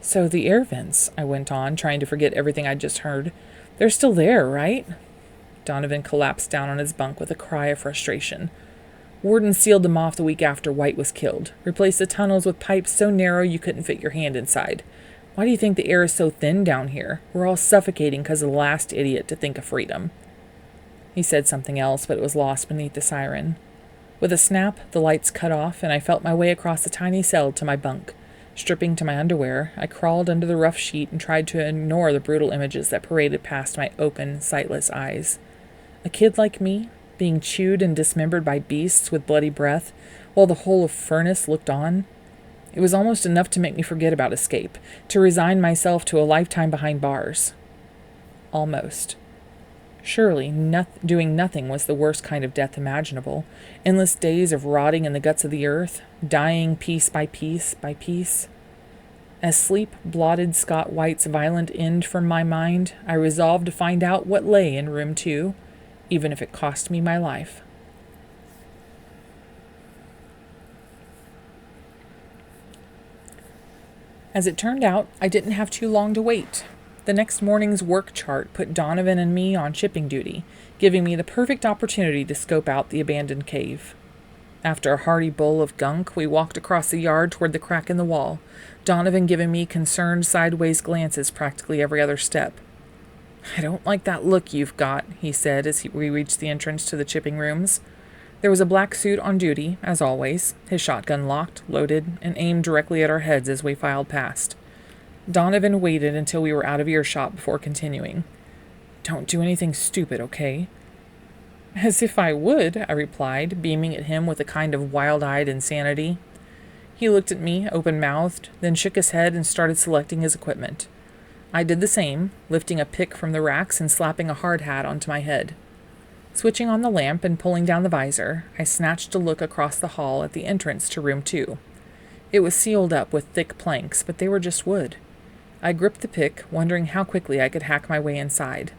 Speaker 1: So the air vents, I went on, trying to forget everything I'd just heard. They're still there, right? Donovan collapsed down on his bunk with a cry of frustration. Warden sealed them off the week after White was killed. Replaced the tunnels with pipes so narrow you couldn't fit your hand inside. Why do you think the air is so thin down here? We're all suffocating because of the last idiot to think of freedom. He said something else, but it was lost beneath the siren. With a snap, the lights cut off, and I felt my way across the tiny cell to my bunk. Stripping to my underwear, I crawled under the rough sheet and tried to ignore the brutal images that paraded past my open, sightless eyes. A kid like me, being chewed and dismembered by beasts with bloody breath, while the whole of Furness looked on. It was almost enough to make me forget about escape, to resign myself to a lifetime behind bars. Almost. Surely, doing nothing was the worst kind of death imaginable. Endless days of rotting in the guts of the earth, dying piece by piece by piece. As sleep blotted Scott White's violent end from my mind, I resolved to find out what lay in room 2, even if it cost me my life. As it turned out, I didn't have too long to wait. The next morning's work chart put Donovan and me on shipping duty, giving me the perfect opportunity to scope out the abandoned cave. After a hearty bowl of gunk, we walked across the yard toward the crack in the wall, Donovan giving me concerned sideways glances practically every other step. I don't like that look you've got, he said as we reached the entrance to the chipping rooms. There was a black suit on duty, as always, his shotgun locked, loaded, and aimed directly at our heads as we filed past. Donovan waited until we were out of earshot before continuing. Don't do anything stupid, okay? As if I would, I replied, beaming at him with a kind of wild-eyed insanity. He looked at me, open-mouthed, then shook his head and started selecting his equipment. I did the same, lifting a pick from the racks and slapping a hard hat onto my head. Switching on the lamp and pulling down the visor, I snatched a look across the hall at the entrance to room 2. It was sealed up with thick planks, but they were just wood. I gripped the pick, wondering how quickly I could hack my way inside.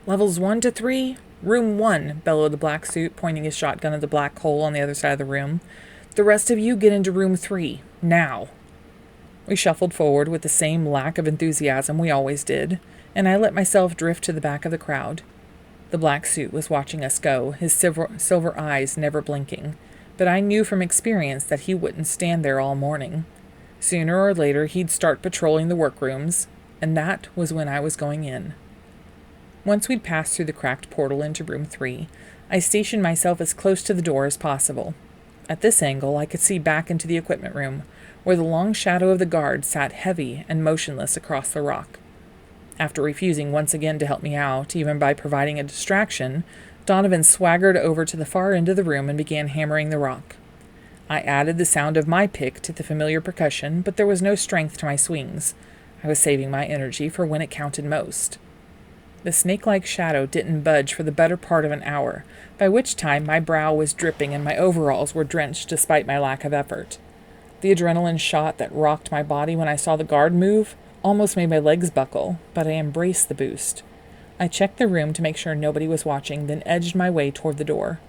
Speaker 1: Levels 1 to 3, room 1, bellowed the black suit, pointing his shotgun at the black hole on the other side of the room. The rest of you get into room 3, now. We shuffled forward with the same lack of enthusiasm we always did, and I let myself drift to the back of the crowd. The black suit was watching us go, his silver eyes never blinking, but I knew from experience that he wouldn't stand there all morning. Sooner or later he'd start patrolling the workrooms, and that was when I was going in. Once we'd passed through the cracked portal into room 3, I stationed myself as close to the door as possible. At this angle I could see back into the equipment room, where the long shadow of the guard sat heavy and motionless across the rock. After refusing once again to help me out, even by providing a distraction, Donovan swaggered over to the far end of the room and began hammering the rock. I added the sound of my pick to the familiar percussion, but there was no strength to my swings. I was saving my energy for when it counted most. The snake-like shadow didn't budge for the better part of an hour, by which time my brow was dripping and my overalls were drenched despite my lack of effort. The adrenaline shot that rocked my body when I saw the guard move almost made my legs buckle, but I embraced the boost. I checked the room to make sure nobody was watching, then edged my way toward the door.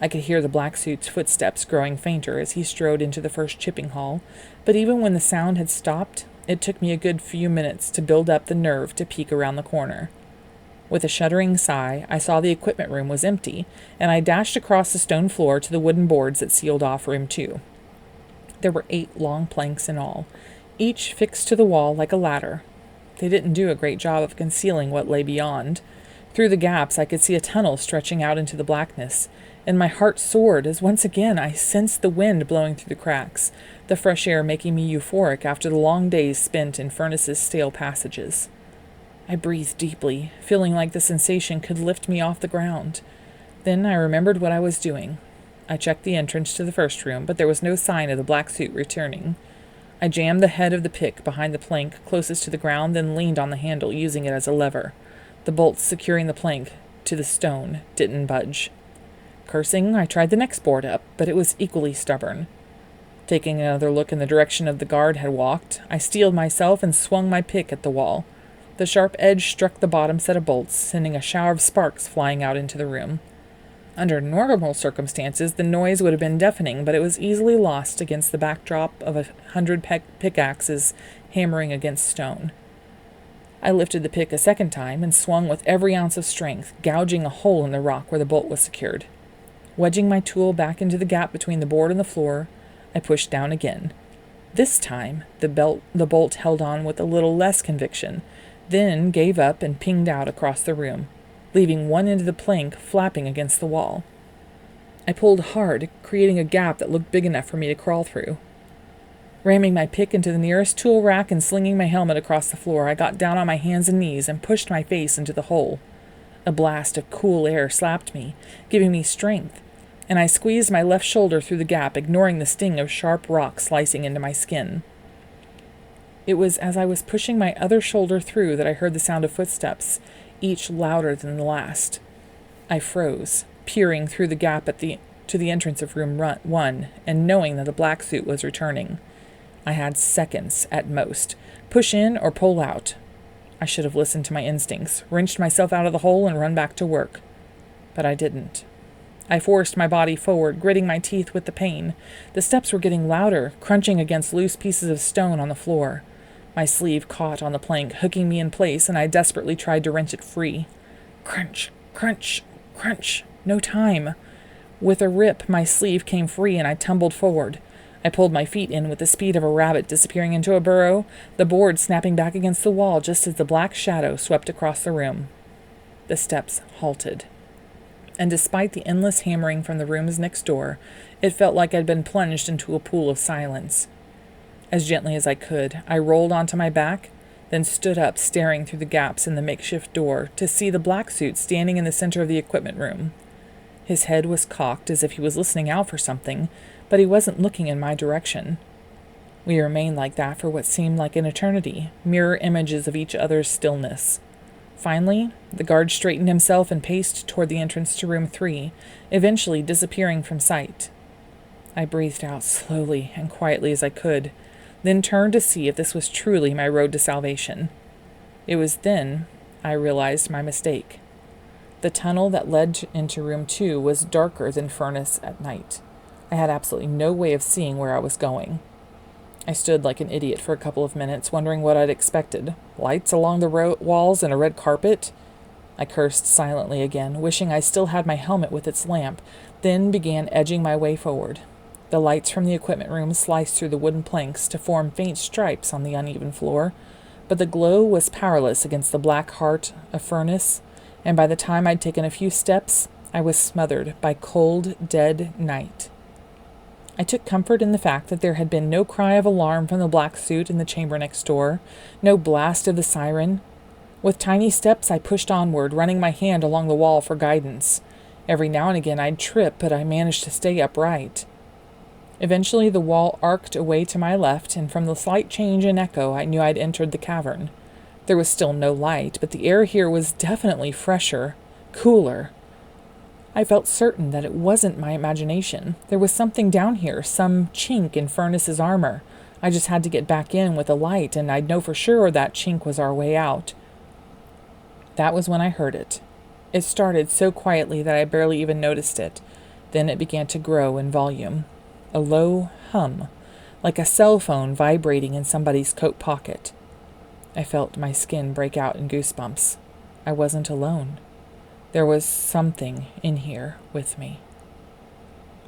Speaker 1: I could hear the black suit's footsteps growing fainter as he strode into the first chipping hall, but even when the sound had stopped, it took me a good few minutes to build up the nerve to peek around the corner. With a shuddering sigh, I saw the equipment room was empty, and I dashed across the stone floor to the wooden boards that sealed off room 2. There were 8 long planks in all, each fixed to the wall like a ladder. They didn't do a great job of concealing what lay beyond. Through the gaps I could see a tunnel stretching out into the blackness, and my heart soared as once again I sensed the wind blowing through the cracks, the fresh air making me euphoric after the long days spent in Furness's stale passages. I breathed deeply, feeling like the sensation could lift me off the ground. Then I remembered what I was doing. I checked the entrance to the first room, but there was no sign of the black suit returning. I jammed the head of the pick behind the plank closest to the ground, then leaned on the handle, using it as a lever. The bolts securing the plank to the stone didn't budge. Cursing, I tried the next board up, but it was equally stubborn. Taking another look in the direction of the guard had walked, I steeled myself and swung my pick at the wall. The sharp edge struck the bottom set of bolts, sending a shower of sparks flying out into the room. Under normal circumstances, the noise would have been deafening, but it was easily lost against the backdrop of 100 pickaxes hammering against stone. I lifted the pick a second time and swung with every ounce of strength, gouging a hole in the rock where the bolt was secured. Wedging my tool back into the gap between the board and the floor, I pushed down again. This time, the bolt held on with a little less conviction, then gave up and pinged out across the room, leaving one end of the plank flapping against the wall. I pulled hard, creating a gap that looked big enough for me to crawl through. Ramming my pick into the nearest tool rack and slinging my helmet across the floor, I got down on my hands and knees and pushed my face into the hole. A blast of cool air slapped me, giving me strength, and I squeezed my left shoulder through the gap, ignoring the sting of sharp rock slicing into my skin. It was as I was pushing my other shoulder through that I heard the sound of footsteps, each louder than the last. I froze, peering through the gap to the entrance of room 1, and knowing that the black suit was returning. I had seconds at most. Push in or pull out. I should have listened to my instincts, wrenched myself out of the hole, and run back to work. But I didn't. I forced my body forward, gritting my teeth with the pain. The steps were getting louder, crunching against loose pieces of stone on the floor. My sleeve caught on the plank, hooking me in place, and I desperately tried to wrench it free. Crunch, crunch, crunch. No time. With a rip, my sleeve came free, and I tumbled forward. I pulled my feet in with the speed of a rabbit disappearing into a burrow, the board snapping back against the wall just as the black shadow swept across the room. The steps halted. And despite the endless hammering from the rooms next door, it felt like I'd been plunged into a pool of silence. As gently as I could, I rolled onto my back, then stood up, staring through the gaps in the makeshift door to see the black suit standing in the center of the equipment room. His head was cocked as if he was listening out for something, but he wasn't looking in my direction. We remained like that for what seemed like an eternity, mirror images of each other's stillness. Finally, the guard straightened himself and paced toward the entrance to room 3, eventually disappearing from sight. I breathed out slowly and quietly as I could, then turned to see if this was truly my road to salvation. It was then I realized my mistake. The tunnel that led into room 2 was darker than Furness at night. I had absolutely no way of seeing where I was going. I stood like an idiot for a couple of minutes, wondering what I'd expected. Lights along the walls and a red carpet? I cursed silently again, wishing I still had my helmet with its lamp, then began edging my way forward. The lights from the equipment room sliced through the wooden planks to form faint stripes on the uneven floor, but the glow was powerless against the black heart of Furness, and by the time I'd taken a few steps, I was smothered by cold, dead night. I took comfort in the fact that there had been no cry of alarm from the black suit in the chamber next door, no blast of the siren. With tiny steps, I pushed onward, running my hand along the wall for guidance. Every now and again I'd trip, but I managed to stay upright. Eventually, the wall arced away to my left, and from the slight change in echo, I knew I'd entered the cavern. There was still no light, but the air here was definitely fresher, cooler. I felt certain that it wasn't my imagination. There was something down here, some chink in Furness's armor. I just had to get back in with a light, and I'd know for sure that chink was our way out. That was when I heard it. It started so quietly that I barely even noticed it. Then it began to grow in volume. A low hum, like a cell phone vibrating in somebody's coat pocket. I felt my skin break out in goosebumps. I wasn't alone. There was something in here with me.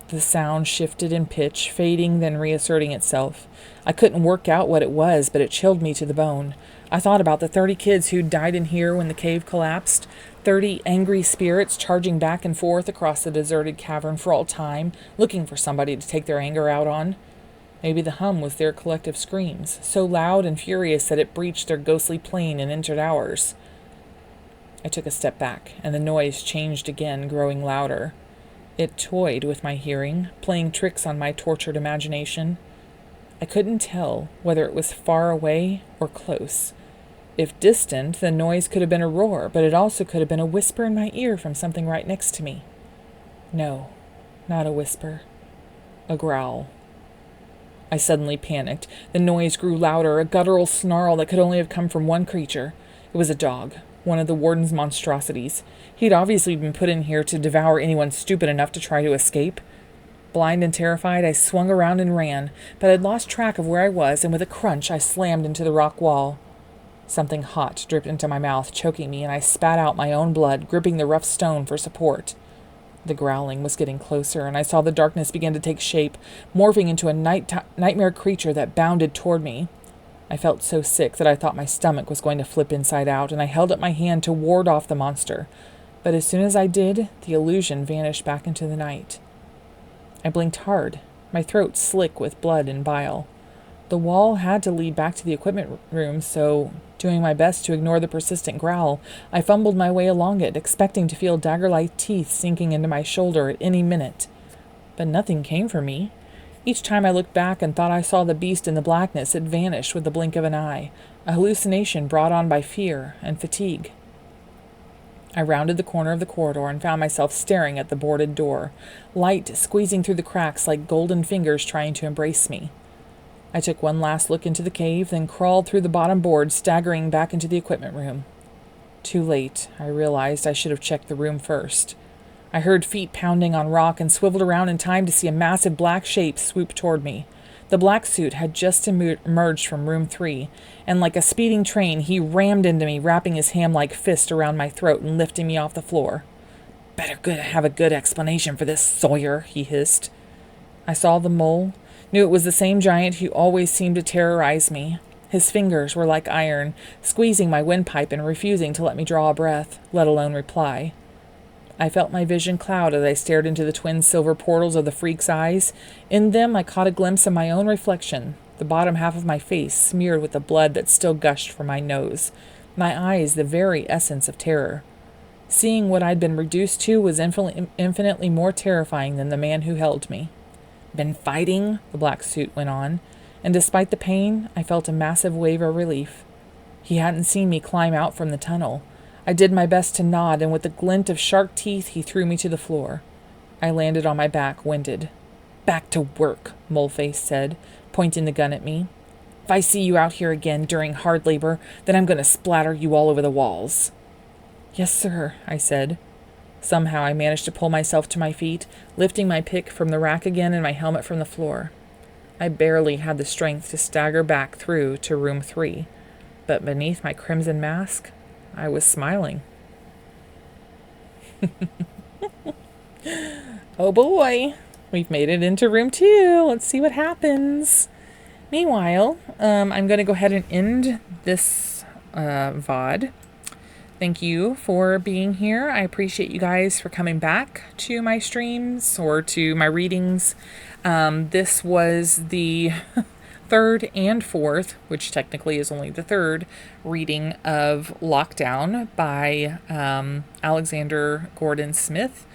Speaker 1: The sound shifted in pitch, fading, then reasserting itself. I couldn't work out what it was, but it chilled me to the bone. I thought about the 30 kids who died in here when the cave collapsed, 30 angry spirits charging back and forth across the deserted cavern for all time, looking for somebody to take their anger out on. Maybe the hum was their collective screams, so loud and furious that it breached their ghostly plane and entered ours. I took a step back, and the noise changed again, growing louder. It toyed with my hearing, playing tricks on my tortured imagination. I couldn't tell whether it was far away or close. If distant, the noise could have been a roar, but it also could have been a whisper in my ear from something right next to me. No, not a whisper. A growl. I suddenly panicked. The noise grew louder, a guttural snarl that could only have come from one creature. It was a dog, one of the warden's monstrosities. He'd obviously been put in here to devour anyone stupid enough to try to escape. Blind and terrified, I swung around and ran, but I'd lost track of where I was, and with a crunch, I slammed into the rock wall. Something hot dripped into my mouth, choking me, and I spat out my own blood, gripping the rough stone for support. The growling was getting closer, and I saw the darkness begin to take shape, morphing into a nightmare creature that bounded toward me. I felt so sick that I thought my stomach was going to flip inside out, and I held up my hand to ward off the monster. But as soon as I did, the illusion vanished back into the night. I blinked hard, my throat slick with blood and bile. The wall had to lead back to the equipment room, so, doing my best to ignore the persistent growl, I fumbled my way along it, expecting to feel dagger-like teeth sinking into my shoulder at any minute. But nothing came for me. Each time I looked back and thought I saw the beast in the blackness, it vanished with the blink of an eye, a hallucination brought on by fear and fatigue. I rounded the corner of the corridor and found myself staring at the boarded door, light squeezing through the cracks like golden fingers trying to embrace me. I took one last look into the cave, then crawled through the bottom board, staggering back into the equipment room. Too late. I realized I should have checked the room first. I heard feet pounding on rock and swiveled around in time to see a massive black shape swoop toward me. The black suit had just emerged from room 3, and like a speeding train, he rammed into me, wrapping his ham-like fist around my throat and lifting me off the floor. "Better have a good explanation for this, Sawyer," he hissed. I saw the mole, knew it was the same giant who always seemed to terrorize me. His fingers were like iron, squeezing my windpipe and refusing to let me draw a breath, let alone reply. I felt my vision cloud as I stared into the twin silver portals of the freak's eyes. In them I caught a glimpse of my own reflection, the bottom half of my face smeared with the blood that still gushed from my nose, my eyes the very essence of terror. Seeing what I'd been reduced to was infinitely more terrifying than the man who held me. "Been fighting?" the black suit went on, and despite the pain, I felt a massive wave of relief. He hadn't seen me climb out from the tunnel. I did my best to nod, and with a glint of sharp teeth, he threw me to the floor. I landed on my back, winded. "Back to work," Moleface said, pointing the gun at me. "If I see you out here again during hard labor, then I'm going to splatter you all over the walls." "Yes, sir," I said. Somehow I managed to pull myself to my feet, lifting my pick from the rack again and my helmet from the floor. I barely had the strength to stagger back through to room 3, but beneath my crimson mask, I was smiling. Oh boy, we've made it into room 2. Let's see what happens. Meanwhile, I'm going to go ahead and end this VOD. Thank you for being here. I appreciate you guys for coming back to my streams or to my readings. This was the third and fourth, which technically is only the third, reading of Lockdown by Alexander Gordon Smith.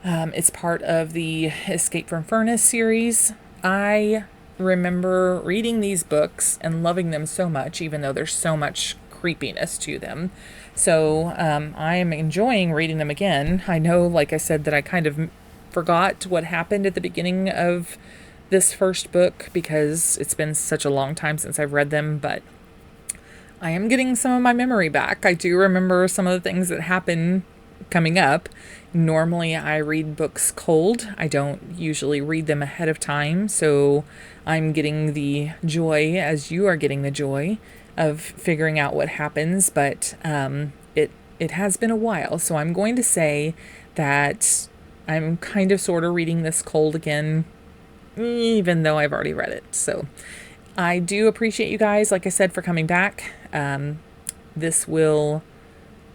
Speaker 1: It's part of the Escape from Furnace series. I remember reading these books and loving them so much, even though there's so much creepiness to them. So I am enjoying reading them again. I know, like I said, that I kind of forgot what happened at the beginning of this first book because it's been such a long time since I've read them, but I am getting some of my memory back. I do remember some of the things that happen coming up. Normally I read books cold. I don't usually read them ahead of time, so I'm getting the joy, as you are getting the joy, of figuring out what happens, but it has been a while, so I'm going to say that I'm kind of sort of reading this cold again, even though I've already read it. So I do appreciate you guys, like I said, for coming back. This will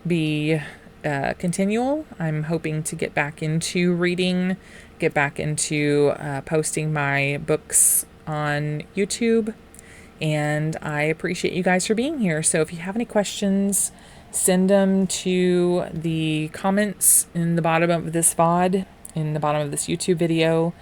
Speaker 1: be continual. I'm hoping to get back into reading, get back into posting my books on YouTube, and I appreciate you guys for being here. So if you have any questions, send them to the comments in the bottom of this VOD, in the bottom of this YouTube video.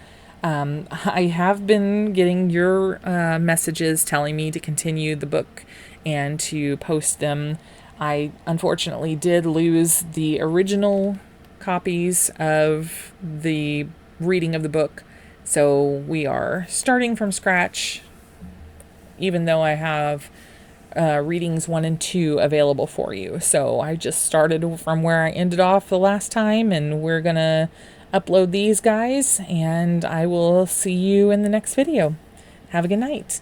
Speaker 1: I have been getting your messages telling me to continue the book and to post them. I unfortunately did lose the original copies of the reading of the book, so we are starting from scratch, even though I have readings 1 and 2 available for you. So I just started from where I ended off the last time, and we're gonna upload these guys, and I will see you in the next video. Have a good night.